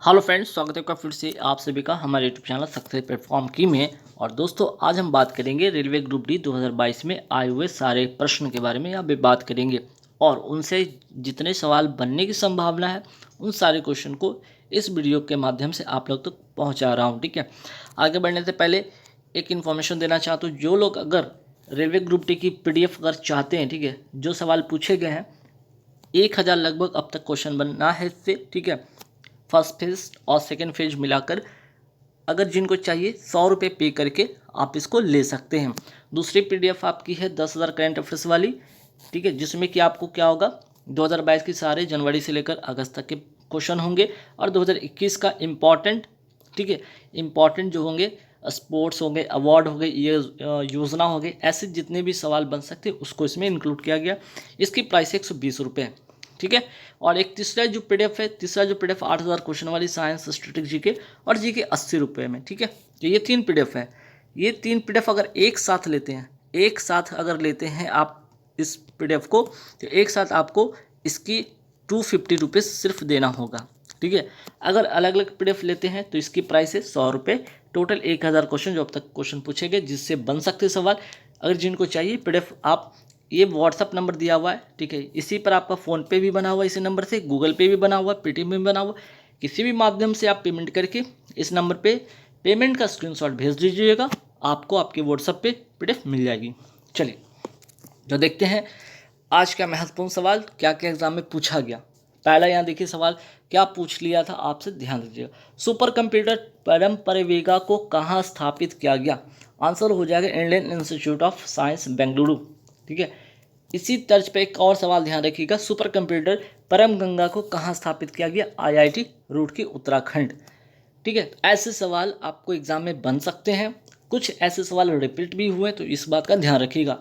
Hello friends, स्वागत है आपका फिर से आप सभी का हमारे यूट्यूब चैनल सक्सेस प्लेटफॉर्म की में। और दोस्तों, आज हम बात करेंगे रेलवे ग्रुप डी 2022 में आए हुए सारे प्रश्न के बारे में। यहाँ पे बात करेंगे और उनसे जितने सवाल बनने की संभावना है उन सारे क्वेश्चन को इस वीडियो के माध्यम से आप लोग तक पहुँचा रहा हूँ। ठीक है, आगे बढ़ने से पहले एक इन्फॉर्मेशन देना चाहता हूँ। जो लोग अगर रेलवे ग्रुप डी की PDF अगर चाहते हैं, ठीक है, जो सवाल पूछे गए हैं 1000 लगभग अब तक क्वेश्चन बनना है इससे। ठीक है, फर्स्ट फेज और सेकेंड फेज मिलाकर अगर जिनको चाहिए 100 रुपये पे करके आप इसको ले सकते हैं। दूसरी PDF आपकी है 10,000 करंट अफेयर्स वाली। ठीक है, जिसमें कि आपको क्या होगा, 2022 की सारे जनवरी से लेकर अगस्त तक के क्वेश्चन होंगे और 2021 का इम्पॉर्टेंट, ठीक है, इम्पॉर्टेंट जो होंगे स्पोर्ट्स होंगे, अवार्ड हो गए, ये योजना हो गई, ऐसे जितने भी सवाल बन सकते हैं उसको इसमें इंक्लूड किया गया। इसकी प्राइस 120 रुपये है। ठीक है, और एक तीसरा जो PDF है, 8,000 क्वेश्चन वाली साइंस, स्टैटिस्टिक्स, GK और GK 80 रुपये में। ठीक है, तो ये 3 PDF है। ये 3 PDF अगर एक साथ लेते हैं, एक साथ अगर लेते हैं आप इस PDF को, तो एक साथ आपको इसकी 250 रुपीज़ सिर्फ देना होगा। ठीक है, अगर अलग अलग PDF लेते हैं तो इसकी प्राइस है 100 रुपये। टोटल 1000 क्वेश्चन जो अब तक क्वेश्चन पूछे गए जिससे बन सकते सवाल। अगर जिनको चाहिए PDF, आप ये WhatsApp नंबर दिया हुआ है, ठीक है, इसी पर आपका फ़ोनपे भी बना हुआ है, इसी नंबर से गूगल पे भी बना हुआ है, Paytm भी बना हुआ है। किसी भी माध्यम से आप पेमेंट करके इस नंबर पे पेमेंट का स्क्रीनशॉट भेज दीजिएगा, आपको आपके WhatsApp पे PDF मिल जाएगी। चलिए, जो देखते हैं आज का महत्वपूर्ण सवाल क्या क्या एग्जाम में पूछा गया। पहला यहाँ देखिए सवाल क्या पूछ लिया था आपसे, ध्यान दीजिएगा। सुपर कंप्यूटर परम परिवेगा को कहाँ स्थापित किया गया? आंसर हो जाएगा Indian institute of science Bengaluru. ठीक है, इसी तर्ज पे एक और सवाल ध्यान रखिएगा। सुपर कंप्यूटर परम गंगा को कहाँ स्थापित किया गया? IIT रुड़की उत्तराखंड। ठीक है, ऐसे सवाल आपको एग्जाम में बन सकते हैं। कुछ ऐसे सवाल रिपीट भी हुए तो इस बात का ध्यान रखिएगा।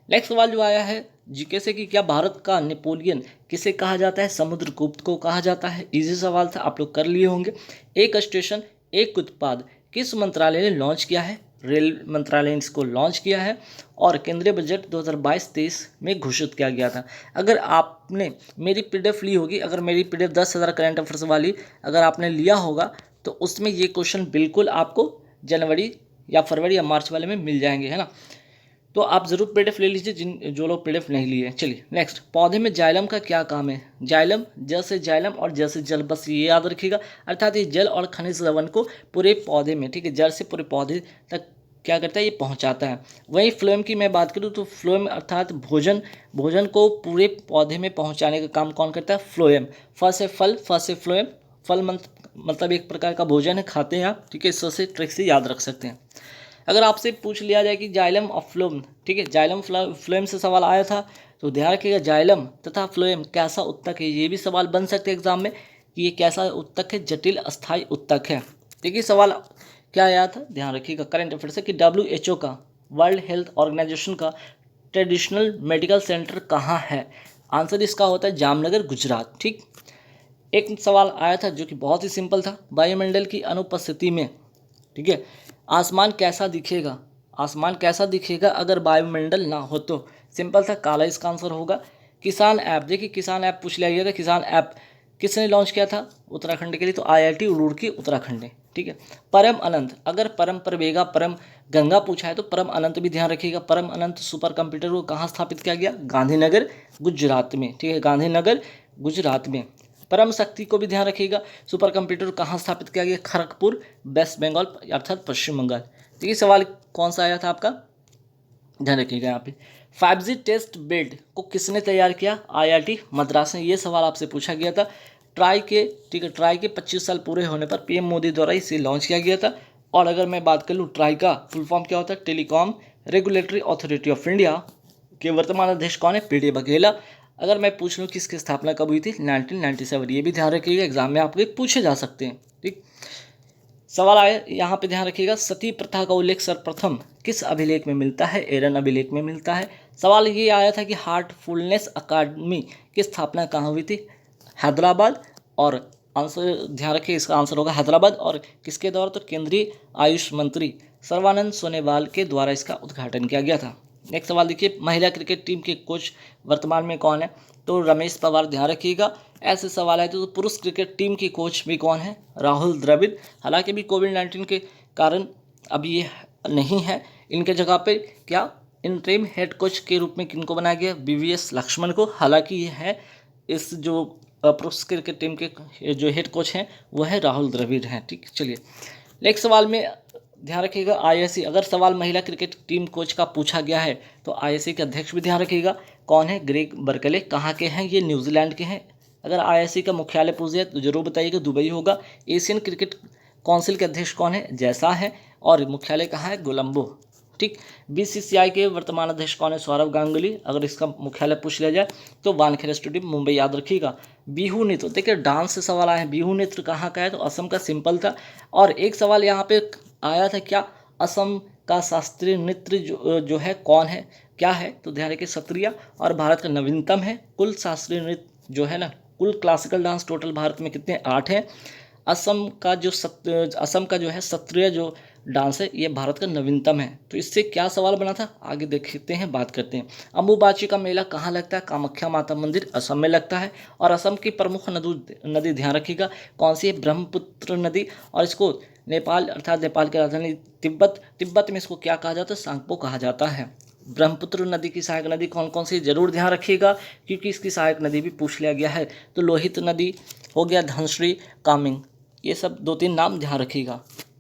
नेक्स्ट सवाल जो आया है GK से कि क्या भारत का नेपोलियन किसे कहा जाता है? समुद्रगुप्त को कहा जाता है। इजी सवाल था, आप लोग कर लिए होंगे। एक स्टेशन एक उत्पाद किस मंत्रालय ने लॉन्च किया है? रेल मंत्रालय ने इसको लॉन्च किया है और केंद्रीय बजट 2022-23 में घोषित किया गया था। अगर आपने मेरी PDF ली होगी, अगर मेरी PDF 10,000 करंट अफेयर्स वाली अगर आपने लिया होगा तो उसमें ये क्वेश्चन बिल्कुल आपको जनवरी या फरवरी या मार्च वाले में मिल जाएंगे, है ना। तो आप ज़रूर PDF ले लीजिए जो लोग PDF नहीं लिए। चलिए नेक्स्ट, पौधे में जाइलम का क्या काम है? जाइलम जैसे जाइलम और जैसे जल, बस ये याद रखिएगा। अर्थात ये जल और खनिज लवण को पूरे पौधे में, ठीक है, जड़ से पूरे पौधे तक क्या करता है, ये पहुंचाता है। वहीं फ्लोएम की मैं बात करूँ तो फ्लोएम अर्थात भोजन को पूरे पौधे में पहुंचाने का काम कौन करता है? फ्लोएम। फ से फल, फ से फ्लोएम। फल मतलब एक प्रकार का भोजन है, खाते हैं आप। ठीक है, इससे ट्रिक से याद रख सकते हैं। अगर आपसे पूछ लिया जाए कि जाइलम और फ्लोएम, ठीक है, जाइलम फ्लोएम से सवाल आया था तो ध्यान रखिएगा जाइलम तथा फ्लोएम कैसा उत्तक है? ये भी सवाल बन सकते हैं एग्जाम में कि ये कैसा उत्तक है? जटिल अस्थायी उत्तक है। देखिए सवाल क्या आया था, ध्यान रखिएगा। करंट अफेयर से कि WHO का, वर्ल्ड हेल्थ ऑर्गेनाइजेशन का ट्रेडिशनल मेडिकल सेंटर कहाँ है? आंसर इसका होता है जामनगर, गुजरात। ठीक, एक सवाल आया था जो कि बहुत ही सिंपल था। वायुमंडल की अनुपस्थिति में, ठीक है, आसमान कैसा दिखेगा? आसमान कैसा दिखेगा अगर वायुमंडल ना हो? तो सिंपल था, काला इसका आंसर होगा। किसान ऐप, देखिए किसान ऐप पूछ लिया गया था। किसान ऐप किसने लॉन्च किया था उत्तराखंड के लिए? तो IIT रुड़की उत्तराखंड ने। ठीक है, परम अनंत, अगर परम प्रवेगा परम गंगा पूछा है तो परम अनंत भी ध्यान रखिएगा। परम अनंत सुपर कंप्यूटर को कहाँ स्थापित किया गया? गांधीनगर, गुजरात में। ठीक है, गांधीनगर, गुजरात में। परम शक्ति को भी ध्यान रखिएगा। सुपर कंप्यूटर कहाँ स्थापित किया गया? खड़गपुर, वेस्ट बंगाल अर्थात पश्चिम बंगाल। तो ये सवाल कौन सा आया था आपका, ध्यान रखिएगा यहाँ पे। 5G टेस्ट बेड को किसने तैयार किया? IIT मद्रास ने। ये सवाल आपसे पूछा गया था। ट्राई के, ठीक है, ट्राई के 25 साल पूरे होने पर PM मोदी द्वारा इसे लॉन्च किया गया था। और अगर मैं बात कर लूँ ट्राई का फुल फॉर्म क्या होता है? Telecom regulatory authority of India के वर्तमान अध्यक्ष कौन है? PD बघेला। अगर मैं पूछ लूँ किसकी स्थापना कब हुई थी? 1997। ये भी ध्यान रखिएगा, एग्जाम में आपके पूछे जा सकते हैं। ठीक, सवाल आए यहाँ पे, ध्यान रखिएगा। सती प्रथा का उल्लेख सर्वप्रथम किस अभिलेख में मिलता है? एरन अभिलेख में मिलता है। सवाल ये आया था कि हार्टफुलनेस अकादमी की स्थापना कहाँ हुई थी? हैदराबाद। और आंसर ध्यान रखिए, इसका आंसर होगा हैदराबाद। और किसके द्वारा? तो केंद्रीय आयुष मंत्री सर्बानंद सोनोवाल के द्वारा इसका उद्घाटन किया गया था। नेक्स्ट सवाल देखिए, महिला क्रिकेट टीम के कोच वर्तमान में कौन है? तो रमेश पवार, ध्यान रखिएगा। ऐसे सवाल है तो पुरुष क्रिकेट टीम की कोच भी कौन है? राहुल द्रविड़। हालांकि भी कोविड-19 के कारण अब ये नहीं है, इनके जगह पे क्या इंटरिम हेड कोच के रूप में किनको बनाया गया? वीवीएस लक्ष्मण को। हालांकि ये है इस जो पुरुष क्रिकेट टीम के जो हेड कोच हैं वो है राहुल द्रविड़ हैं। ठीक, चलिए नेक्स्ट सवाल में ध्यान रखिएगा, आईएससी। अगर सवाल महिला क्रिकेट टीम कोच का पूछा गया है तो आईएससी के अध्यक्ष भी ध्यान रखिएगा कौन है? Greg Berkeley. कहाँ के हैं? ये न्यूजीलैंड के हैं। अगर आईएससी का मुख्यालय पूछ जाए तो जरूर बताइएगा दुबई होगा। एशियन क्रिकेट काउंसिल के अध्यक्ष कौन है? जैसा है। और मुख्यालय कहाँ है? कोलंबो। ठीक, बीसीसीआई के वर्तमान अध्यक्ष कौन है? सौरव गांगुली। अगर इसका मुख्यालय पूछ लिया जाए तो वानखेड़े स्टेडियम, मुंबई, याद रखिएगा। बिहू नृत्य, देखिए डांस से सवाल आए हैं, बिहू नृत्य कहाँ का है? तो असम का, सिंपल था। और एक सवाल यहाँ पे आया था, क्या असम का शास्त्रीय नृत्य जो है कौन है, क्या है? तो ध्यान रखिए सत्रिया। और भारत का नवीनतम है। कुल शास्त्रीय नृत्य जो है ना, कुल क्लासिकल डांस टोटल भारत में कितने? 8 हैं। असम का जो है सत्रिय जो डांस है ये भारत का नवीनतम है। तो इससे क्या सवाल बना था, आगे देखते हैं, बात करते हैं। अम्बुबाची का मेला कहाँ लगता है? कामाख्या माता मंदिर, असम में लगता है। और असम की प्रमुख नदी ध्यान रखिएगा कौन सी है? ब्रह्मपुत्र नदी। और इसको नेपाल अर्थात नेपाल की राजधानी तिब्बत में इसको क्या कहा जाता है? सांगपो कहा जाता है। ब्रह्मपुत्र नदी की सहायक नदी कौन कौन सी? जरूर ध्यान रखिएगा क्योंकि इसकी सहायक नदी भी पूछ लिया गया है। तो लोहित नदी हो गया, धनश्री, कामिंग, ये सब 2-3 नाम ध्यान रखिएगा।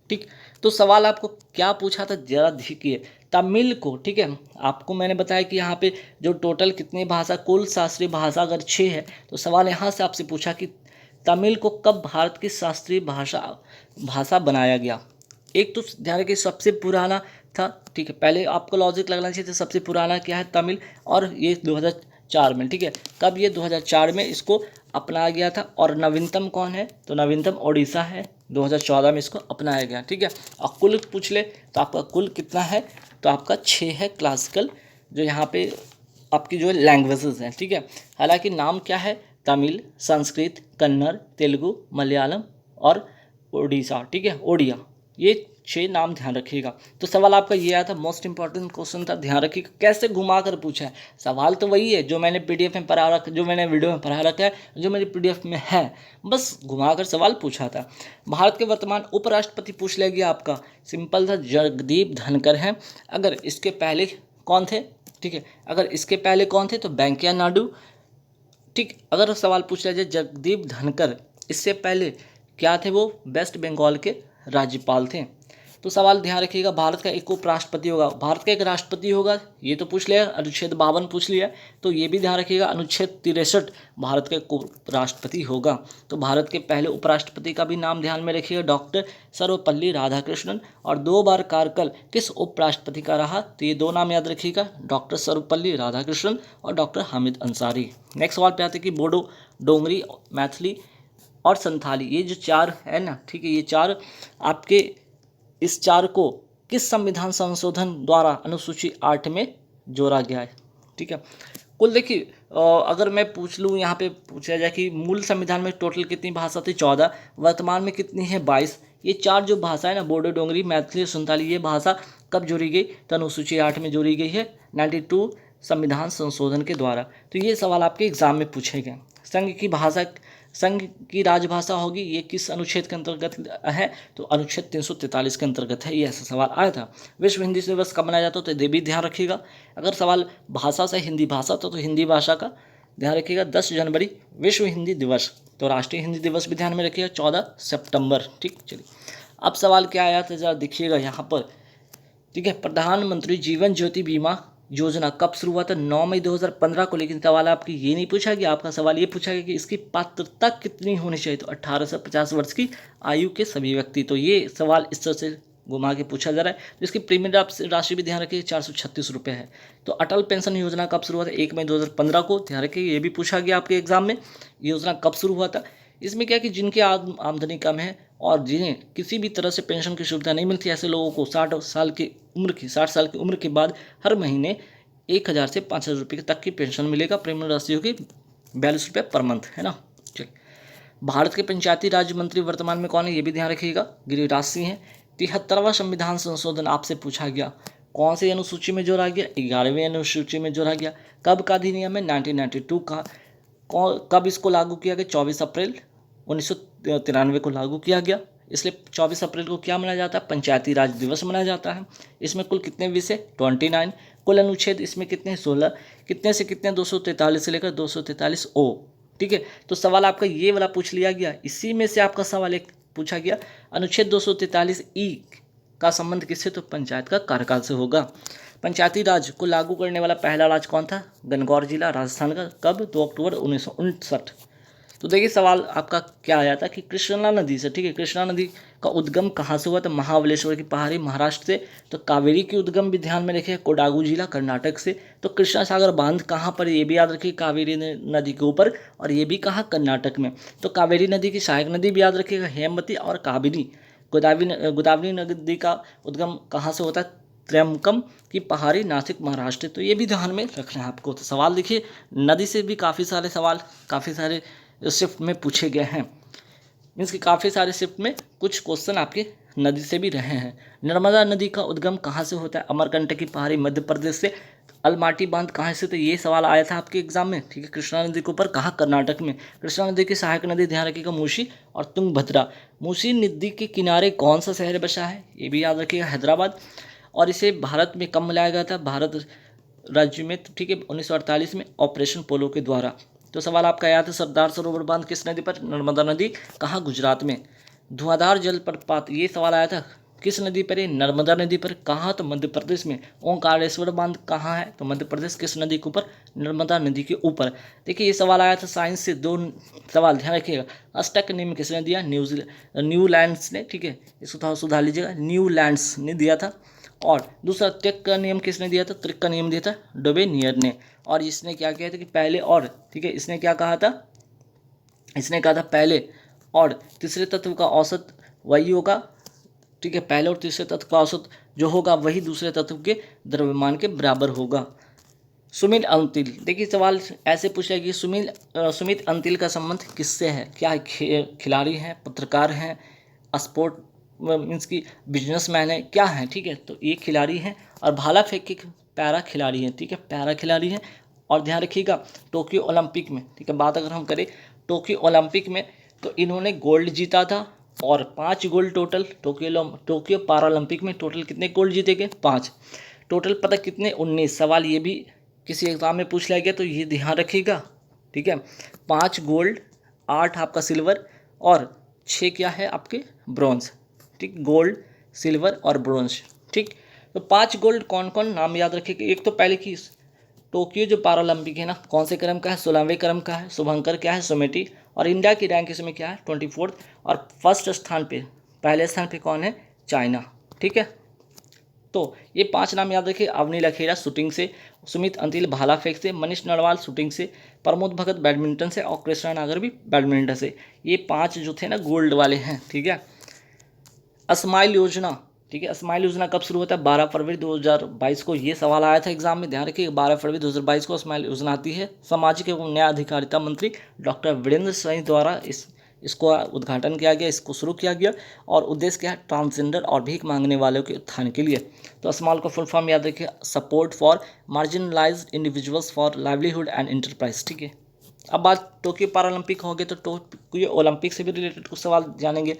ठीक, तो सवाल आपको क्या पूछा था जरा देखिए, तमिल को, ठीक है, आपको मैंने बताया कि यहाँ पे जो टोटल कितनी भाषा, कुल शास्त्रीय भाषा अगर 6 है तो सवाल यहाँ से आपसे पूछा कि तमिल को कब भारत की शास्त्रीय भाषा बनाया गया? एक तो ध्यान रखिए सबसे पुराना था, ठीक है, पहले आपको लॉजिक लगना चाहिए था, सबसे पुराना क्या है? तमिल। और ये 2004 में, ठीक है, कब? ये 2004 में इसको अपनाया गया था। और नवीनतम कौन है? तो नवीनतम ओडिशा है, 2014 में इसको अपनाया गया। ठीक है, और कुल पूछ ले तो आपका कुल कितना है? तो आपका 6 है क्लासिकल जो यहाँ पे आपकी जो लैंग्वेजेस हैं। ठीक है, हालांकि नाम क्या है? तमिल, संस्कृत, कन्नड़, तेलुगु, मलयालम और ओडिशा। ठीक है, ओडिया, ये 6 नाम ध्यान रखिएगा। तो सवाल आपका ये आया था, मोस्ट इंपॉर्टेंट क्वेश्चन था, ध्यान रखिएगा। कैसे घुमा कर पूछा है? सवाल तो वही है जो मैंने पीडीएफ में पढ़ा रखा, जो मैंने वीडियो में पढ़ा रखा है, जो मेरी पीडीएफ में है, बस घुमाकर सवाल पूछा था। भारत के वर्तमान उपराष्ट्रपति पूछ लिया गया आपका, सिंपल था, जगदीप धनखड़ हैं। अगर इसके पहले कौन थे? ठीक है, अगर इसके पहले कौन थे? तो वेंकैया नायडू। ठीक, अगर सवाल पूछ लिया जाए जगदीप धनखड़ इससे पहले क्या थे? वो वेस्ट बंगाल के राज्यपाल थे। तो सवाल ध्यान रखिएगा, भारत का एक उपराष्ट्रपति होगा, भारत का एक राष्ट्रपति होगा, ये तो पूछ लिया। अनुच्छेद 52 पूछ लिया, तो ये भी ध्यान रखिएगा। अनुच्छेद 63 भारत का एक उपराष्ट्रपति होगा। तो भारत के पहले उपराष्ट्रपति का भी नाम ध्यान में रखिएगा, डॉक्टर सर्वपल्ली राधाकृष्णन। और 2 बार कार्यकाल किस उपराष्ट्रपति का रहा? तो ये 2 नाम याद रखिएगा, डॉक्टर सर्वपल्ली राधाकृष्णन और डॉक्टर हामिद अंसारी। नेक्स्ट सवाल पे आते हैं कि बोडो, डोंगरी, मैथिली और संथाली, ये जो 4 है ना, ठीक है, ये 4 आपके, इस 4 को किस संविधान संशोधन द्वारा अनुसूची 8 में जोड़ा गया है? ठीक है, कुल देखिए अगर मैं पूछ लूँ, यहाँ पे पूछा जाए कि मूल संविधान में टोटल कितनी भाषा थी? 14। वर्तमान में कितनी है? 22। ये 4 जो भाषा है ना, बोडो, डोंगरी, मैथिली और संथाली, ये भाषा कब जोड़ी गई? तो अनुसूची 8 में जोड़ी गई है 92 संविधान संशोधन के द्वारा। तो ये सवाल आपके एग्जाम में पूछे गए। संघ की राजभाषा होगी, ये किस अनुच्छेद के अंतर्गत है? तो अनुच्छेद 343 के अंतर्गत है, ये ऐसा सवाल आया था। विश्व हिंदी दिवस कब मनाया जाता है? तो ये भी ध्यान रखिएगा। अगर सवाल भाषा से हिंदी भाषा तो हिंदी भाषा का ध्यान रखिएगा, 10 जनवरी विश्व हिंदी दिवस। तो राष्ट्रीय हिंदी दिवस भी ध्यान में रखिएगा, 14 सितंबर। ठीक, चलिए अब सवाल क्या आया था जरा देखिएगा यहाँ पर। ठीक है, प्रधानमंत्री जीवन ज्योति बीमा योजना कब शुरू हुआ था? 9 मई 2015 को। लेकिन सवाल आपकी ये नहीं पूछा गया, आपका सवाल ये पूछा गया कि इसकी पात्रता कितनी होनी चाहिए? तो 18 से 50 वर्ष की आयु के सभी व्यक्ति। तो ये सवाल इस तरह से घुमा के पूछा जा रहा है। तो इसकी प्रीमियम राशि भी ध्यान रखिए, 436 रुपये है। तो अटल पेंशन योजना कब शुरू हुआ था? 1 मई 2015 को, ध्यान रखिए, ये भी पूछा गया आपके एग्जाम में। योजना कब शुरू हुआ था? इसमें क्या कि जिनकी आमदनी कम है और जिन्हें किसी भी तरह से पेंशन की सुविधा नहीं मिलती, ऐसे लोगों को 60 साल की उम्र के बाद हर महीने 1000 से 5000 रुपये तक की पेंशन मिलेगा। प्रीमियम राशि होगी 42 रुपये पर मंथ, है ना। चलिए, भारत के पंचायती राज मंत्री वर्तमान में कौन है? ये भी ध्यान रखिएगा, गिरिराज सिंह हैं। 73वां संविधान संशोधन आपसे पूछा गया कौन सी अनुसूची में जोड़ा गया? 11वीं अनुसूची में जोड़ा गया। कब का अधिनियम है? 1992 का। कब इसको लागू किया गया? 24 अप्रैल 1993 को लागू किया गया। इसलिए 24 अप्रैल को क्या मनाया जाता है? पंचायती राज दिवस मनाया जाता है। इसमें कुल कितने विषय? 29। कुल अनुच्छेद इसमें कितने? 16। कितने से कितने? 243 से लेकर 243 ओ। ठीक है, तो सवाल आपका ये वाला पूछ लिया गया। इसी में से आपका सवाल एक पूछा गया, अनुच्छेद 243 ई का संबंध किससे? तो पंचायत का कार्यकाल से होगा। पंचायती राज को लागू करने वाला पहला राज्य कौन था? गणगौर जिला, राजस्थान का। कब? 2 अक्टूबर 1959। तो देखिए सवाल आपका क्या आया था कि कृष्णा नदी से, ठीक है, कृष्णा नदी का उद्गम कहाँ से हुआ? तो महाबलेश्वर की पहाड़ी, महाराष्ट्र से। तो कावेरी की उद्गम भी ध्यान में रखिए, कोडागू जिला, कर्नाटक से। तो कृष्णा सागर बांध कहाँ पर? ये भी याद रखिए, कावेरी नदी के ऊपर, और ये भी कहाँ? कर्नाटक में। तो कावेरी नदी की सहायक नदी भी याद रखिएगा, हेमवती और कावेरी। गोदावरी नदी का उद्गम कहाँ से होता है? त्र्यंबकम की पहाड़ी, नासिक, महाराष्ट्र। तो ये भी ध्यान में रखना है आपको। तो सवाल देखिए, नदी से भी काफ़ी सारे सवाल काफ़ी सारे शिफ्ट में पूछे गए हैं। मीन्स कि काफ़ी सारे शिफ्ट में कुछ क्वेश्चन आपके नदी से भी रहे हैं। नर्मदा नदी का उद्गम कहाँ से होता है? अमरकंटक की पहाड़ी, मध्य प्रदेश से। अलमाटी बांध कहाँ से? तो ये सवाल आया था आपके एग्जाम में, ठीक है। कृष्णा नदी के ऊपर, कहाँ? कर्नाटक में। कृष्णा नदी की सहायक नदी ध्यान रखिएगा, मूसी और तुंगभद्रा। मूसी नदी के किनारे कौन सा शहर बसा है? ये भी याद रखिएगा, हैदराबाद। और इसे भारत में कब मिलाया गया था? भारत राज्य में, ठीक है, 1948 में ऑपरेशन पोलो के द्वारा। तो सवाल आपका आया था, सरदार सरोवर बांध किस नदी पर? नर्मदा नदी, कहाँ? गुजरात में। धुआंधार जलप्रपात, ये सवाल आया था, किस नदी पर? नर्मदा नदी पर, कहाँ? तो मध्य प्रदेश में। ओंकारेश्वर बांध कहाँ है? तो मध्य प्रदेश, किस नदी के ऊपर? नर्मदा नदी के ऊपर। देखिए ये सवाल आया था साइंस से, 2 सवाल ध्यान रखिएगा। अष्टक नियम किसने दिया? न्यूलैंड्स ने, ठीक है, इसको थोड़ा सुधार लीजिएगा, न्यूलैंड्स ने दिया था। और दूसरा त्रिक का नियम किसने दिया था? त्रिक का नियम दिया था डोबेनियर ने। और इसने क्या किया था कि पहले और, ठीक है, इसने क्या कहा था? इसने कहा था पहले और तीसरे तत्व का औसत वही होगा, ठीक है, पहले और तीसरे तत्व का औसत जो होगा वही दूसरे तत्व के द्रव्यमान के बराबर होगा। सुमित अंतिल, देखिए सवाल ऐसे पूछा कि सुमित अंतिल का संबंध किससे है? क्या है? खिलाड़ी हैं, पत्रकार हैं, स्पोर्ट मीन्स की बिजनेसमैन है, क्या है? ठीक है, तो ये खिलाड़ी हैं। और भाला फेंक के पैरा खिलाड़ी हैं, ठीक है, पैरा खिलाड़ी हैं। और ध्यान रखिएगा टोक्यो ओलंपिक में, ठीक है, बात अगर हम करें टोक्यो ओलंपिक में, तो इन्होंने गोल्ड जीता था और 5 गोल्ड टोटल। टोक्यो पैरालंपिक में टोटल कितने गोल्ड जीते गए? 5। टोटल पदक कितने? 19। सवाल ये भी किसी एग्जाम में पूछ लिया गया, तो ये ध्यान रखिएगा, ठीक है। 5 गोल्ड, 8 आपका सिल्वर और 6 क्या है आपके? ब्रॉन्ज, ठीक, गोल्ड, सिल्वर और ब्रॉन्ज, ठीक। तो 5 गोल्ड कौन कौन? नाम याद रखिएगा। एक तो पहले की टोक्यो जो पैरालंपिक है ना, कौन से क्रम का है? 16वें क्रम का है। शुभंकर क्या है? सुमेटी। और इंडिया की रैंक इसमें क्या है? 24। और फर्स्ट स्थान पे, पहले स्थान पे कौन है? चाइना, ठीक है। तो ये 5 नाम याद रखिए। अवनी लखेरा शूटिंग से, सुमित अंतिल भाला फेंक से, मनीष नरवाल शूटिंग से, प्रमोद भगत बैडमिंटन से और कृष्णा नागर भी बैडमिंटन से। ये 5 जो थे ना गोल्ड वाले हैं, ठीक है। स्माइल योजना, ठीक है, स्माइल योजना कब शुरू होता है? 12 फरवरी 2022 को। ये सवाल आया था एग्जाम में, ध्यान रखिए, 12 फरवरी 2022 को स्माइल योजना आती है। सामाजिक एवं न्याय अधिकारिता मंत्री डॉक्टर वीरेंद्र सिंह द्वारा इसको उद्घाटन किया गया, इसको शुरू किया गया। और उद्देश्य क्या है? ट्रांसजेंडर और भीख मांगने वालों के उत्थान के लिए। तो स्मॉल का फुल फॉर्म याद रखिए, support for marginalised individuals for livelihood and enterprise, ठीक है। अब बात टोक्यो पैरालंपिक हो गए, तो टोक्यो ओलंपिक से भी रिलेटेड कुछ सवाल जानेंगे।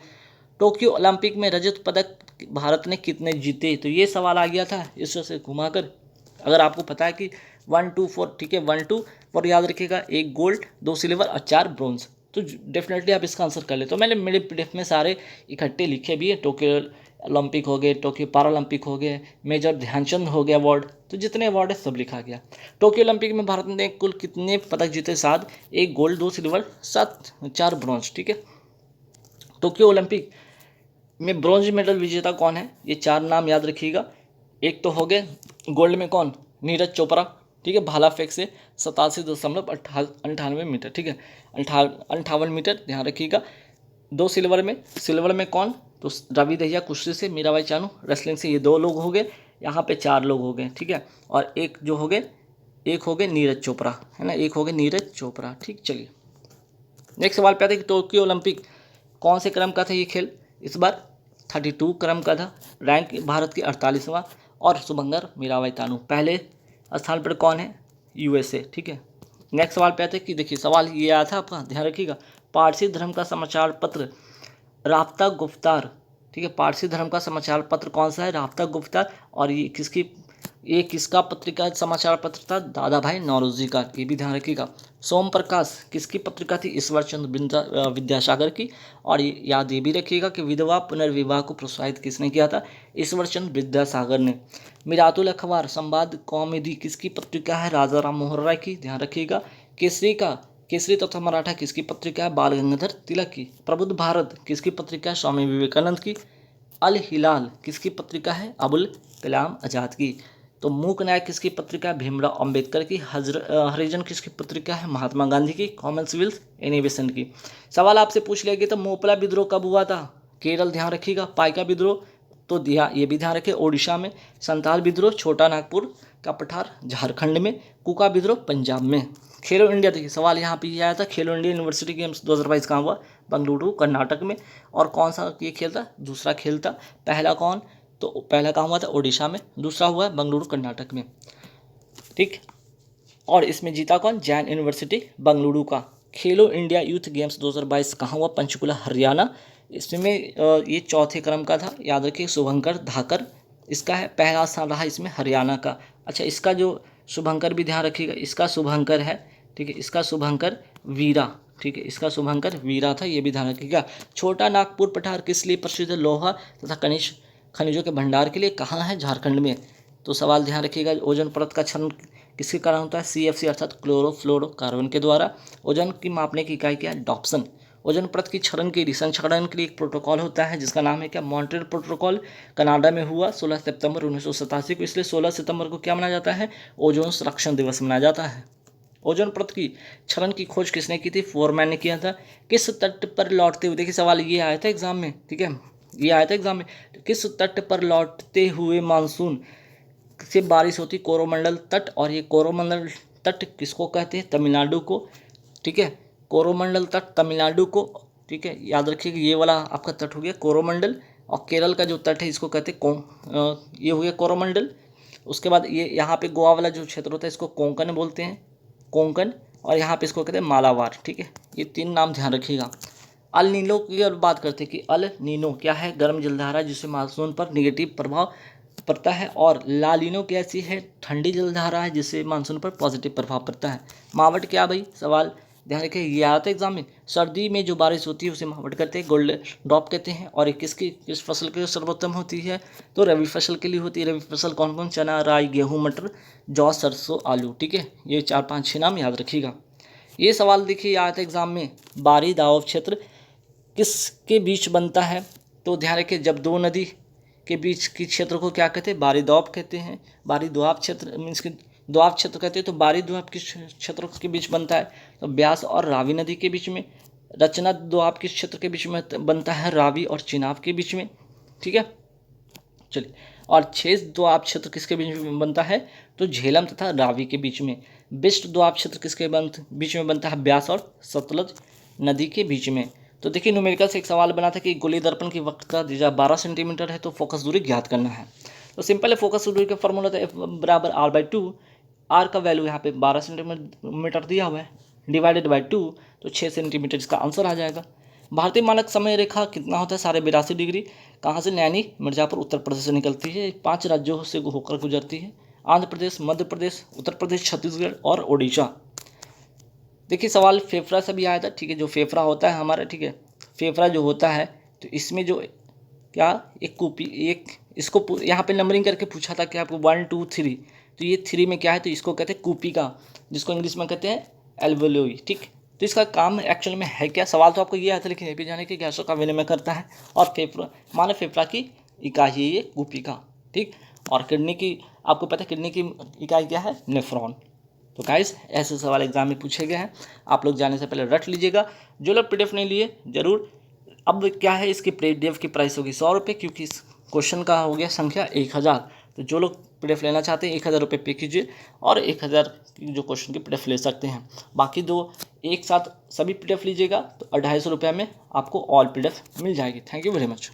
टोक्यो ओलंपिक में रजत पदक भारत ने कितने जीते? तो ये सवाल आ गया था इससे से घुमाकर। अगर आपको पता है कि 1 2 4, ठीक है, 1 2 4 याद रखिएगा, 1 गोल्ड, 2 सिल्वर और 4 ब्रॉन्ज, तो डेफिनेटली आप इसका आंसर कर ले। तो मैंने मेरे पीडीएफ में सारे इकट्ठे लिखे भी है। टोक्यो ओलंपिक हो गए, टोक्यो पैरालंपिक हो गए, मेजर ध्यानचंद हो गया अवार्ड, तो जितने अवार्ड है सब लिखा गया। टोक्यो ओलंपिक में भारत ने कुल कितने पदक जीते? 7। 1 गोल्ड, 2 सिल्वर, 4 ब्रॉन्ज, ठीक है। टोक्यो ओलंपिक में ब्रॉन्ज मेडल विजेता कौन है? ये 4 नाम याद रखिएगा। एक तो हो गए गोल्ड में कौन? नीरज चोपड़ा, ठीक है, भाला फेंक से 87.98 मीटर, ठीक है, 58 मीटर, ध्यान रखिएगा। 2 सिल्वर में कौन? तो रवि दहिया कुश्ती से, मीराबाई चानू रेसलिंग से, ये 2 लोग हो गए। यहाँ पे 4 लोग हो गए, ठीक है। और एक हो गए नीरज चोपड़ा, है ना, एक हो गए नीरज चोपड़ा, ठीक। चलिए नेक्स्ट सवाल पे आते हैं कि टोक्यो ओलंपिक कौन से क्रम का था ये खेल? इस बार 32 क्रम का था। रैंक भारत की 48वां। और शुभंकर मीराबाई चानू। पहले स्थान पर कौन है? USA। ठीक है, नेक्स्ट सवाल पे आते हैं कि देखिए सवाल ये आया था आपका, ध्यान रखिएगा। पारसी धर्म का समाचार पत्र राब्ता गुफ्तार। ठीक है, पारसी धर्म का समाचार पत्र कौन सा है? राब्ता गुफ्तार। और ये किसका पत्रिका समाचार पत्र था? दादा भाई नौरोजी का, ये भी ध्यान रखिएगा। सोम प्रकाश किसकी पत्रिका थी? ईश्वर चंद्र विद्यासागर की। और याद ये भी रखिएगा कि विधवा पुनर्विवाह को प्रोत्साहित किसने किया था? ईश्वर चंद्र विद्यासागर ने। मिरातुल अखबार संवाद कॉमेडी किसकी पत्रिका है? राजा राम मोहन राय की, ध्यान रखिएगा। केसरी तथा मराठा किसकी पत्रिका है? बाल गंगाधर तिलक की। प्रबुद्ध भारत किसकी पत्रिका है? स्वामी विवेकानंद की। अल हिलाल किसकी पत्रिका है? अबुल कलाम आजाद की। तो मूक नायक किसकी पत्रिका है? भीमराव अंबेडकर की। हरिजन किसकी पत्रिका है? महात्मा गांधी की। कॉमनवेल्थ इनोवेशन की। सवाल आपसे पूछ लिया गया था मोपला विद्रोह कब हुआ था? केरल, ध्यान रखिएगा। पाइका विद्रोह तो ये भी ध्यान रखिए ओडिशा में। संताल विद्रोह छोटा नागपुर का पठार झारखंड में। कुका विद्रोह पंजाब में। खेलो इंडिया, देखिए सवाल यहाँ पे आया था, खेलो इंडिया यूनिवर्सिटी गेम्स 2022 कहाँ हुआ? बंगलुरु कर्नाटक में। और कौन सा ये खेल था? दूसरा खेल था। पहला कौन? तो पहला कहाँ हुआ था? ओडिशा में। दूसरा हुआ बंगलुरु कर्नाटक में। ठीक, और इसमें जीता कौन? जैन यूनिवर्सिटी बंगलुरु का। खेलो इंडिया यूथ गेम्स 2022 कहाँ हुआ? पंचकुला हरियाणा। इसमें ये चौथे क्रम का था, याद रखिए। शुभंकर धाकर इसका है, पहला स्थान रहा इसमें हरियाणा का। अच्छा, इसका जो शुभंकर भी ध्यान रखिएगा, इसका शुभंकर है। ठीक है, इसका शुभंकर वीरा। ठीक है, इसका शुभंकर वीरा था, ये भी ध्यान रखिएगा। छोटा नागपुर पठार किस लिए प्रसिद्ध है? लोहा तथा खनिजों के भंडार के लिए। कहाँ है? झारखंड में। तो सवाल ध्यान रखिएगा, ओजोन परत का क्षरण किसके कारण होता है? CFC अर्थात क्लोरोफ्लोरोकार्बन के द्वारा। ओजोन की मापने की इकाई क्या है? डॉप्सन। ओजोन परत की क्षरण के लिए संक्षरण के लिए एक प्रोटोकॉल होता है जिसका नाम है क्या? Montreal protocol. कनाडा में हुआ 16 सितंबर 1987 को, इसलिए 16 सितंबर को क्या मनाया जाता है? ओजोन संरक्षण दिवस मनाया जाता है। ओजोन परत की क्षरण की खोज किसने की थी? फोरमैन ने किया था। किस तट पर लौटते हुए, देखिए सवाल ये आया था एग्जाम में। ठीक है, ये आया था एग्जाम में। किस तट पर लौटते हुए मानसून से बारिश होती? कोरोमंडल तट। और ये कोरोमंडल तट किसको कहते हैं? तमिलनाडु को। ठीक है, कोरोमंडल तट तमिलनाडु को। ठीक है, याद रखिएगा ये वाला आपका तट हो गया कोरोमंडल। और केरल का जो तट है इसको कहते हैं ये हो गया कोरोमंडल। उसके बाद ये यहाँ पे गोवा वाला जो क्षेत्र होता है इसको कोंकण बोलते हैं, कोंकण। और यहाँ पे इसको कहते हैं मालाबार। ठीक है, ये 3 नाम ध्यान रखिएगा। अल नीनो की अगर बात करते हैं कि अल नीनो क्या है? गर्म जलधारा जिससे मानसून पर निगेटिव प्रभाव पड़ता है। और लालिनो कैसी है? ठंडी जलधारा है जिससे मानसून पर पॉजिटिव प्रभाव पड़ता है। मावट क्या भाई? सवाल ध्यान रखिए ये आता है एग्जाम में। सर्दी में जो बारिश होती है उसे मावट कहते हैं, गोल्डन ड्रॉप कहते हैं। और किस फसल के लिए सर्वोत्तम होती है? तो रबी फसल के लिए होती है। रबी फसल कौन कौन? चना, राई, गेहूँ, मटर, जौ, सरसों, आलू। ठीक है, ये 4-5-6 नाम याद रखिएगा। ये सवाल देखिए आया था एग्जाम में, बारी दाव क्षेत्र किसके बीच बनता है? तो ध्यान रखिए जब दो नदी के बीच की क्षेत्र को क्या कहते हैं? बारी दोआब कहते हैं। बारी दोआब क्षेत्र मीन्स कि दोआब क्षेत्र कहते हैं। तो बारी दोआब किस क्षेत्र के बीच बनता है? तो ब्यास और रावी नदी के बीच में। रचना दोआब किस क्षेत्र के बीच में बनता है? रावी और चिनाब के बीच में। ठीक है, चलिए। और छेद दोआब क्षेत्र किसके बीच में बनता है? तो झेलम तथा रावी के बीच में। बिस्ट दोआब क्षेत्र किसके बीच में बनता है? ब्यास और सतलज नदी के बीच में। तो देखिए न्यूमेरिकल से एक सवाल बना था कि गोली दर्पण की वक्रता 12 सेंटीमीटर है तो फोकस दूरी ज्ञात करना है। तो सिंपल है, फोकस दूरी का फॉर्मूला था F = R/2। आर का वैल्यू यहाँ पे 12 सेंटीमीटर दिया हुआ है, डिवाइडेड बाई 2 तो 6 सेंटीमीटर इसका आंसर आ जाएगा। भारतीय मानक समय रेखा कितना होता है? 82.5 डिग्री। कहाँ से? नैनी मिर्जापुर उत्तर प्रदेश से निकलती है। 5 राज्यों से होकर गुजरती है, आंध्र प्रदेश, मध्य प्रदेश, उत्तर प्रदेश, छत्तीसगढ़ और ओडिशा। देखिए सवाल फेफड़ा से भी आया था। ठीक है, जो फेफड़ा होता है हमारा, ठीक है, फेफड़ा जो होता है तो इसमें जो क्या एक कूपी एक इसको यहाँ पे नंबरिंग करके पूछा था कि आपको 1 2 3, तो ये 3 में क्या है? तो इसको कहते हैं कूपिका, जिसको इंग्लिश में कहते हैं एल्वेओली। ठीक, तो इसका काम एक्चुअल में है क्या? सवाल तो आपको ये आया था, लेकिन ये भी जाने कि गैसों का विनिमय करता है। और फेफड़ा मानव फेफड़ा की इकाई है ये कूपिका। ठीक, और किडनी की आपको पता है किडनी की इकाई क्या है? नेफ्रॉन। तो गाइस ऐसे सवाल एग्जाम में पूछे गए हैं, आप लोग जाने से पहले रट लीजिएगा। जो लोग PDF नहीं लिए जरूर। अब क्या है, इसकी PDF की प्राइस होगी 100 रुपये, क्योंकि इस क्वेश्चन का हो गया संख्या 1000। तो जो लोग PDF लेना चाहते हैं 1000 रुपये पे कीजिए और 1000 जो क्वेश्चन की PDF ले सकते हैं। बाकी दो एक साथ सभी PDF लीजिएगा तो 250 रुपये में आपको ऑल PDF मिल जाएगी। Thank you very much.